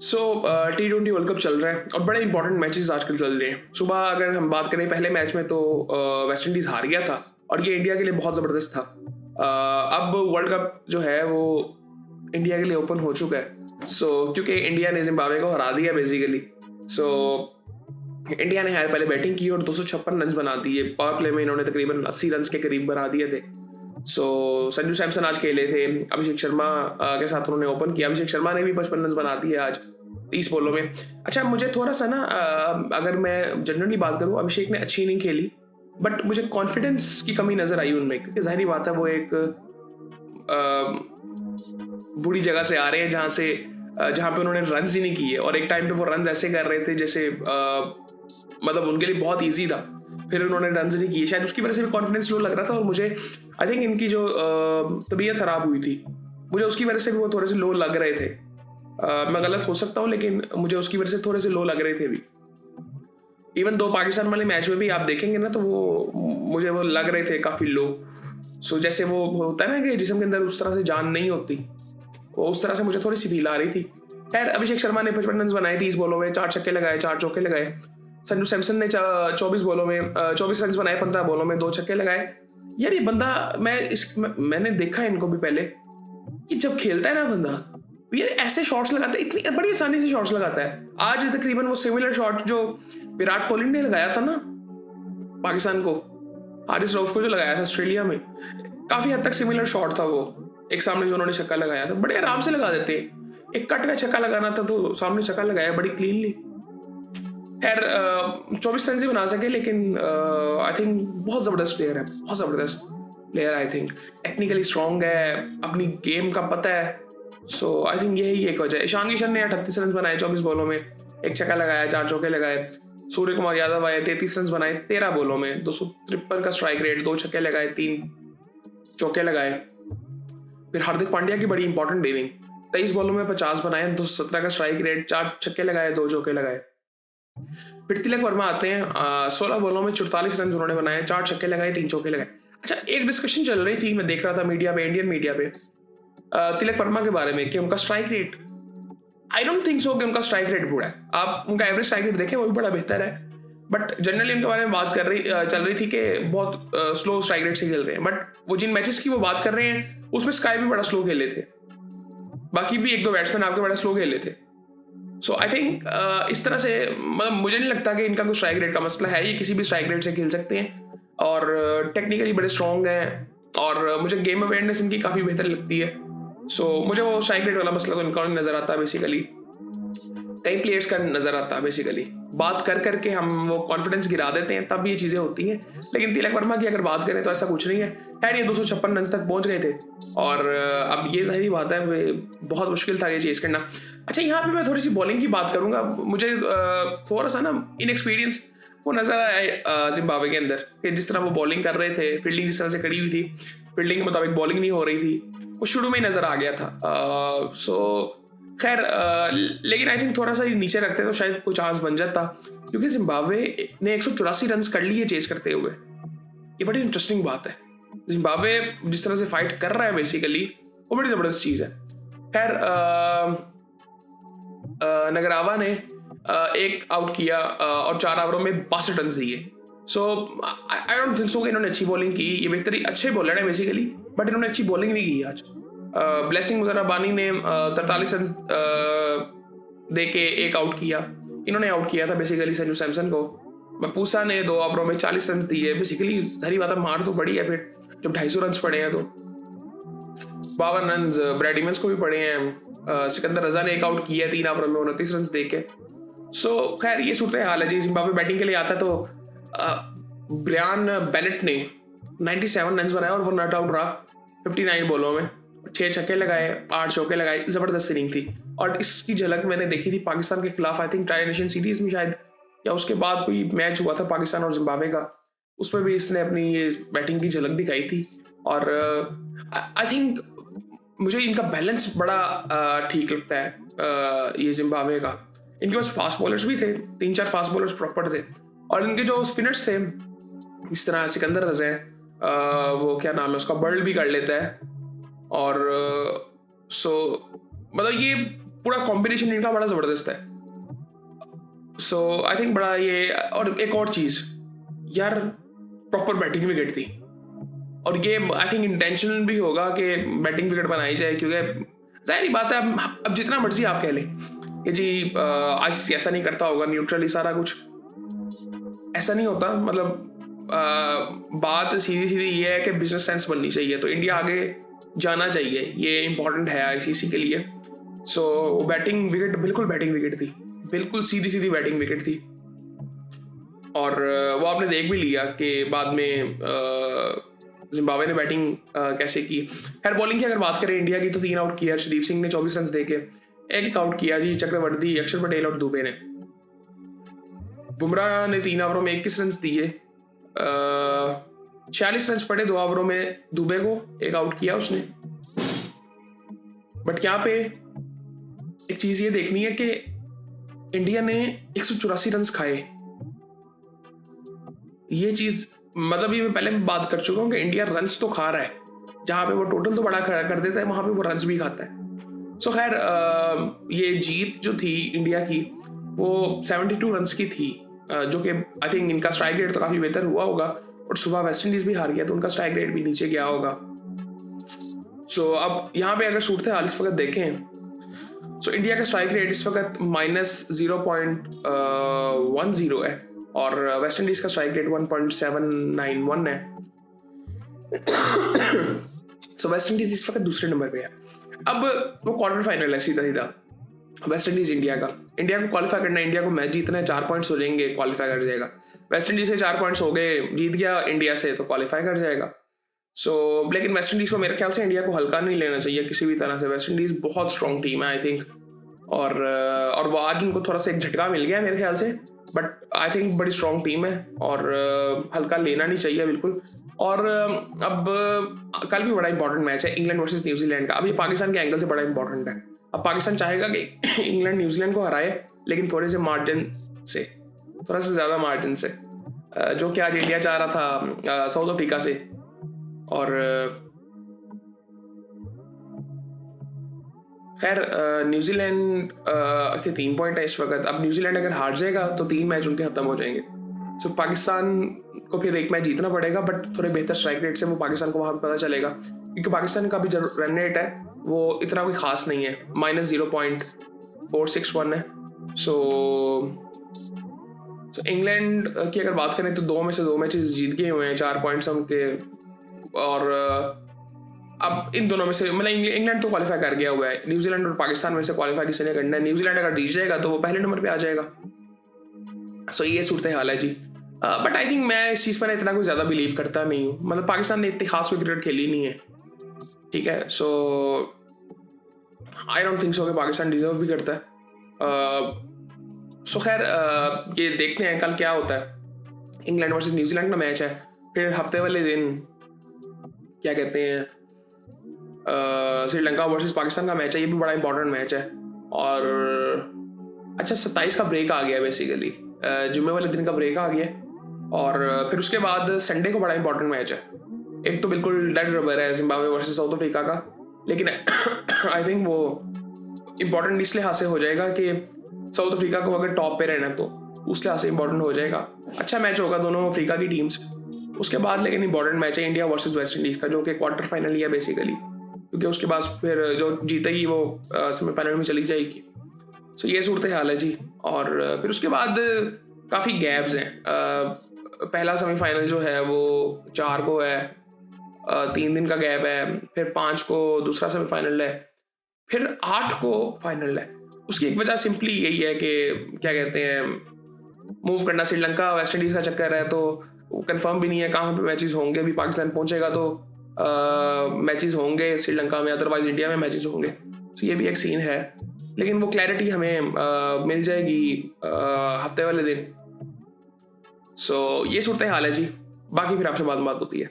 सो T20 world cup चल रहा है और बड़े इंपॉर्टेंट मैचेस आजकल चल रहे हैं। सुबह अगर हम बात करें पहले मैच में तो वेस्ट इंडीज़ हार गया था और ये इंडिया के लिए बहुत ज़बरदस्त था। अब वर्ल्ड कप जो है वो इंडिया के लिए ओपन हो चुका है। क्योंकि इंडिया ने जिम्बाब्वे को हरा दिया बेसिकली। सो इंडिया ने पहले बैटिंग की और 256 रन बना दिए। पावर प्ले में इन्होंने तकरीबन 80 रन के करीब बना दिए थे। संजू सैमसन आज खेले थे, अभिषेक शर्मा के साथ उन्होंने ओपन किया। अभिषेक शर्मा ने भी 55 रन बना दिए आज 30 बॉलों में। अच्छा, मुझे थोड़ा सा ना अगर मैं जनरली बात करूँ, अभिषेक ने अच्छी नहीं खेली, बट मुझे कॉन्फिडेंस की कमी नजर आई उनमें, क्योंकि जाहिर बात है वो एक बुरी जगह से आ रहे हैं जहाँ पे उन्होंने रन ही नहीं किए और एक टाइम पे वो रन ऐसे कर रहे थे जैसे मतलब उनके लिए बहुत ईजी था। फिर उन्होंने रन नहीं किए, शायद उसकी वजह से भी कॉन्फिडेंस लो लग रहा था। और मुझे आई थिंक इनकी जो तबीयत खराब हुई थी, मुझे उसकी वजह से भी वो थोड़े से लो लग रहे थे। मैं गलत हो सकता हूँ, लेकिन मुझे उसकी वजह से थोड़े से लो लग रहे थे भी। इवन दो पाकिस्तान वाले मैच में भी आप देखेंगे ना, तो मुझे वो लग रहे थे काफी लो। जैसे वो होता है ना कि जिस्म के अंदर उस तरह से जान नहीं होती, वो उस तरह से मुझे थोड़ी सी फील आ रही थी। खैर, अभिषेक शर्मा ने 55 रन बनाए 30 बॉलों में, 4 छक्के लगाए, 4 चौके लगाए। संजू सैमसन ने 24 बॉलों में 24 रन बनाए, 15 बॉलों में 2 छक्के लगाए। यार ये बंदा, मैंने देखा इनको भी पहले कि जब खेलता है ना बंदा, ये ऐसे शॉट्स लगाता है, इतनी बड़ी आसानी से शॉट्स लगाता है। आज तकरीबन वो सिमिलर शॉट जो विराट कोहली ने लगाया था ना पाकिस्तान को, हारिस रऊफ को जो लगाया था ऑस्ट्रेलिया में, काफी हद तक सिमिलर शॉट था वो। एक सामने जो उन्होंने छक्का लगाया था, बड़े आराम से लगा देते। एक कट का छक्का लगाना था तो सामने छक्का लगाया बड़ी क्लीनली। खैर 24 रन ही बना सके, लेकिन आई थिंक बहुत जबरदस्त प्लेयर है, बहुत जबरदस्त player. I think technically strong है, अपनी गेम का पता है। आई थिंक यही एक वजह है। ईशान किशन ने 38 रन बनाए 24 बॉलों में, एक छक्का लगाया, 4 चौके लगाए। सूर्य कुमार यादव आए, 33 रन बनाए 13 बॉलों में, 253 का स्ट्राइक रेट, 2 छक्के लगाए, 3 चौके लगाए। फिर हार्दिक पांड्या की बड़ी इंपॉर्टेंट बेटिंग, 23 बॉलों में 50 बनाए, 217 का स्ट्राइक रेट, 4 छक्के लगाए, 2 चौके लगाए। फिर तिलक वर्मा आते हैं, 16 बॉलों में 44 रन उन्होंने बनाए, 4 छक्के लगाए, 3 चौके लगाए। अच्छा, एक डिस्कशन चल रही थी, मैं देख रहा था मीडिया पे, इंडियन मीडिया पे, तिलक वर्मा के बारे में कि उनका strike rate, I don't think so कि उनका स्ट्राइक रेट बुरा है। आप उनका एवरेज स्ट्राइक रेट देखें, वो भी बड़ा बेहतर है। बट जनरली उनके बारे में बात चल रही थी कि बहुत स्लो स्ट्राइक रेट से खेल रहे हैं। बट वो जिन मैचेस की वो बात कर रहे हैं, उसमें स्काई भी बड़ा स्लो खेले थे, बाकी भी एक दो बैट्समैन आपके बड़ा स्लो खेले थे। आई थिंक इस तरह से मतलब मुझे नहीं लगता कि इनका कोई स्ट्राइक रेट का मसला है। ये किसी भी स्ट्राइक रेट से खेल सकते हैं और टेक्निकली बड़े स्ट्रॉन्ग हैं और मुझे गेम अवेयरनेस इनकी काफ़ी बेहतर लगती है। मुझे वो स्ट्राइक रेट वाला मसला तो इनका नहीं नज़र आता बेसिकली, कई प्लेयर्स का नजर आता है बेसिकली। बात कर करके हम वो कॉन्फिडेंस गिरा देते हैं, तब ये चीजें होती हैं। लेकिन तिलक वर्मा की अगर बात करें तो ऐसा कुछ नहीं है। खैर, ये 256 रन तक पहुंच गए थे और अब ये जाहिर बात है बहुत मुश्किल था ये चेज करना। अच्छा, यहाँ पे मैं थोड़ी सी बॉलिंग की बात करूंगा। मुझे थोड़ा सा ना इनएक्सपीरियंस वो नजर आया जिम्बाब्वे के अंदर, कि जिस तरह वो बॉलिंग कर रहे थे, फील्डिंग जिस तरह से करी हुई थी, फील्डिंग के मुताबिक बॉलिंग नहीं हो रही थी, वो शुरू में ही नजर आ गया था। खैर, लेकिन आई थिंक थोड़ा सा नीचे रखते तो शायद कुछ चांस बन जाता, क्योंकि जिम्बाब्वे ने 184 रन कर लिए चेज करते हुए। ये बड़ी इंटरेस्टिंग बात है। जिम्बाब्वे जिस तरह से फाइट कर रहा है बेसिकली, वो बड़ी जबरदस्त चीज है। खैर, नगरावा ने एक आउट किया और 4 ओवरों में 62 रन दिए। आई डोंट थिंक सो कि इन्होंने अच्छी बॉलिंग की। ये बेहतरी अच्छे बॉलर है बेसिकली, बट इन्होंने अच्छी बॉलिंग नहीं की आज। ब्लेसिंग मुजराबानी ने 43 रन दे के एक आउट किया। इन्होंने आउट किया था बेसिकली संजू सैमसन को। मपूसा ने 2 ओवरों में 40 रन दिए। बेसिकली सारी बात मार तो बड़ी है, फिर जब 250 रन पड़े हैं तो 52 रन ब्रैड इमंस को भी पड़े हैं। सिकंदर रजा ने एक आउट किया 3 ओवरों में 29 रन दे के। खैर, ये सूरत हाल है जी। जिम्बाब्वे बैटिंग के लिए आता तो ब्रायन बेनेट ने 97 रन बनाए और वो नॉट आउट रहा 59 बॉलों में, 6 छक्के लगाए, 8 चौके लगाए। जबरदस्त इनिंग थी और इसकी झलक मैंने देखी थी पाकिस्तान के खिलाफ, I think tri nation series में शायद, या उसके बाद कोई मैच हुआ था पाकिस्तान और जिम्बाब्वे का, उसमें भी इसने अपनी ये बैटिंग की झलक दिखाई थी। और आई थिंक मुझे इनका बैलेंस बड़ा ठीक लगता है ये जिम्बाब्वे का। इनके पास फास्ट बॉलर्स भी थे, 3-4 फास्ट बॉलर्स प्रॉपर थे, और इनके जो स्पिनर्स थे, इस तरह सिकंदर रजा है, वो क्या नाम है उसका, बर्ल भी कर लेता है। और मतलब ये पूरा कॉम्बिनेशन इनका बड़ा ज़बरदस्त है। सो आई थिंक बड़ा ये, और एक और चीज़ यार, प्रॉपर बैटिंग विकेट थी, और ये आई थिंक इंटेंशनल भी होगा कि बैटिंग विकेट बनाई जाए, क्योंकि जाहिर बात है अब जितना मर्जी आप कह लें कि जी आईसीसी ऐसा नहीं करता होगा, न्यूट्रल ही सारा कुछ, ऐसा नहीं होता। मतलब बात सीधी सीधी ये है कि बिजनेस सेंस बननी चाहिए, तो इंडिया आगे जाना चाहिए, ये इंपॉर्टेंट है आईसीसी के लिए। सो बैटिंग विकेट, बिल्कुल बैटिंग विकेट थी, बिल्कुल सीधी सीधी बैटिंग विकेट थी, और वो आपने देख भी लिया कि बाद में जिम्बाब्वे ने बैटिंग कैसे की। खैर बॉलिंग की अगर बात करें इंडिया की, तो 3 आउट किया हर्षदीप सिंह ने 24 रन देके, एक आउट किया जी चक्रवर्ती, अक्षर पटेल और दुबे ने। बुमराह ने 3 ओवरों में 21 रन दिए, 46 रन पड़े 2 ओवरों में दुबे को, एक आउट किया उसने। बट यहाँ पे एक चीज ये देखनी है कि इंडिया ने 184 रन खाए। ये चीज मतलब ये मैं पहले भी बात कर चुका हूँ कि इंडिया रन्स तो खा रहा है, जहां पे वो टोटल तो बड़ा कर देता है, वहां पे वो रन्स भी खाता है। सो खैर ये जीत जो थी इंडिया की वो 72 रन्स की थी, जो कि आई थिंक इनका स्ट्राइक रेट तो काफी बेहतर हुआ होगा, और सुबह वेस्ट इंडीज भी हार गया तो उनका स्ट्राइक रेट भी नीचे गया होगा। सो अब यहाँ पे अगर सूरत हाल इस वक्त देखें, सो इंडिया का स्ट्राइक रेट इस वक्त -0.10 है, और वेस्ट इंडीज का स्ट्राइक रेट 1.791 है। सो वेस्ट इंडीज इस वक्त दूसरे नंबर पे है। अब वो क्वार्टर फाइनल है सीधा सीधा, वेस्ट इंडीज इंडिया का। इंडिया को क्वालिफाई करना है, इंडिया को मैच जीतना है, 4 पॉइंट्स हो जाएंगे, क्वालिफाई कर जाएगा। वेस्ट इंडीज से 4 पॉइंट्स हो गए, जीत गया इंडिया से, तो क्वालिफाई कर जाएगा। सो लेकिन वेस्ट इंडीज को मेरे ख्याल से इंडिया को हल्का नहीं लेना चाहिए किसी भी तरह से। वेस्ट इंडीज बहुत स्ट्रॉन्ग टीम है आई थिंक, और वो आज उनको थोड़ा सा एक झटका मिल गया मेरे ख्याल से, बट आई थिंक बड़ी स्ट्रॉन्ग टीम है, और हल्का लेना नहीं चाहिए बिल्कुल। और अब कल भी बड़ा इंपॉर्टेंट मैच है इंग्लैंड वर्सेस न्यूजीलैंड का। अभी पाकिस्तान के एंगल से बड़ा इंपॉर्टेंट है। अब पाकिस्तान चाहेगा कि इंग्लैंड न्यूजीलैंड को हराए, लेकिन थोड़े से मार्जिन से, थोड़ा सा ज़्यादा मार्जिन से, जो कि आज इंडिया चाह रहा था साउथ अफ्रीका से। और खैर न्यूजीलैंड के 3 पॉइंट है इस वक्त। अब न्यूजीलैंड अगर हार जाएगा तो 3 मैच उनके खत्म हो जाएंगे। सो पाकिस्तान को फिर एक मैच जीतना पड़ेगा, बट थोड़े बेहतर स्ट्राइक रेट से वो पाकिस्तान को वहाँ पर पता चलेगा, क्योंकि पाकिस्तान का भी जो रन रेट है वो इतना कोई खास नहीं है, -0.461 है। सो इंग्लैंड की अगर बात करें तो 2 में से 2 मैचेस जीत गए हुए हैं, 4 पॉइंट्स उनके। और अब इन दोनों में से मतलब इंग्लैंड तो क्वालिफाई कर गया हुआ है, न्यूजीलैंड और पाकिस्तान में से क्वालिफाई किसी ने करना है। न्यूजीलैंड अगर जीत जाएगा तो वो पहले नंबर पे आ जाएगा। सो ये सूरत हाल है जी। बट आई थिंक मैं इस चीज़ पर इतना कोई ज़्यादा बिलीव करता नहीं हूँ। मतलब पाकिस्तान ने इतनी खास कोई क्रिकेट खेली नहीं है, ठीक है। सो आई डोंट थिंक सो कि पाकिस्तान डिजर्व भी करता है। सो खैर ये देखते हैं कल क्या होता है। इंग्लैंड वर्सेस न्यूजीलैंड का मैच है, फिर हफ्ते वाले दिन क्या कहते हैं श्रीलंका वर्सेस पाकिस्तान का मैच है। ये भी बड़ा इंपॉर्टेंट मैच है। और अच्छा 27 का ब्रेक आ गया बेसिकली, जुम्मे वाले दिन का ब्रेक आ गया, और फिर उसके बाद संडे को बड़ा इंपॉर्टेंट मैच है। एक तो बिल्कुल डेड रबर है जिम्बाब्वे वर्सेस साउथ अफ्रीका का, लेकिन आई थिंक वो इम्पॉर्टेंट इस लिहाज से हो जाएगा कि साउथ अफ्रीका को अगर टॉप पे रहना तो उस लिहाज से इम्पॉर्टेंट हो जाएगा। अच्छा मैच होगा दोनों अफ्रीका की टीम्स। उसके बाद लेकिन इंपॉर्टेंट मैच है इंडिया वर्सेस वेस्ट इंडीज का, जो कि क्वार्टर फाइनल ही है बेसिकली, क्योंकि उसके बाद फिर जो जीतेगी वो सेमीफाइनल में चली जाएगी। सो ये सूरत हाल है जी। और फिर उसके बाद काफ़ी गैप्स हैं। पहला सेमीफाइनल जो है वो 4 को है, 3 दिन का गैप है, फिर 5 को दूसरा सेमीफाइनल है, फिर 8 को फाइनल है। उसकी एक वजह सिंपली यही है कि क्या कहते हैं, मूव करना श्रीलंका वेस्ट इंडीज़ का चक्कर है, तो कंफर्म भी नहीं है कहाँ पे मैचेस होंगे। अभी पाकिस्तान पहुंचेगा तो मैचेस होंगे श्रीलंका में, अदरवाइज इंडिया में मैचेस होंगे। तो ये भी एक सीन है, लेकिन वो क्लैरिटी हमें मिल जाएगी हफ्ते वाले दिन। सो ये सूरत हाल है जी। बाकी फिर आपसे बात होती है।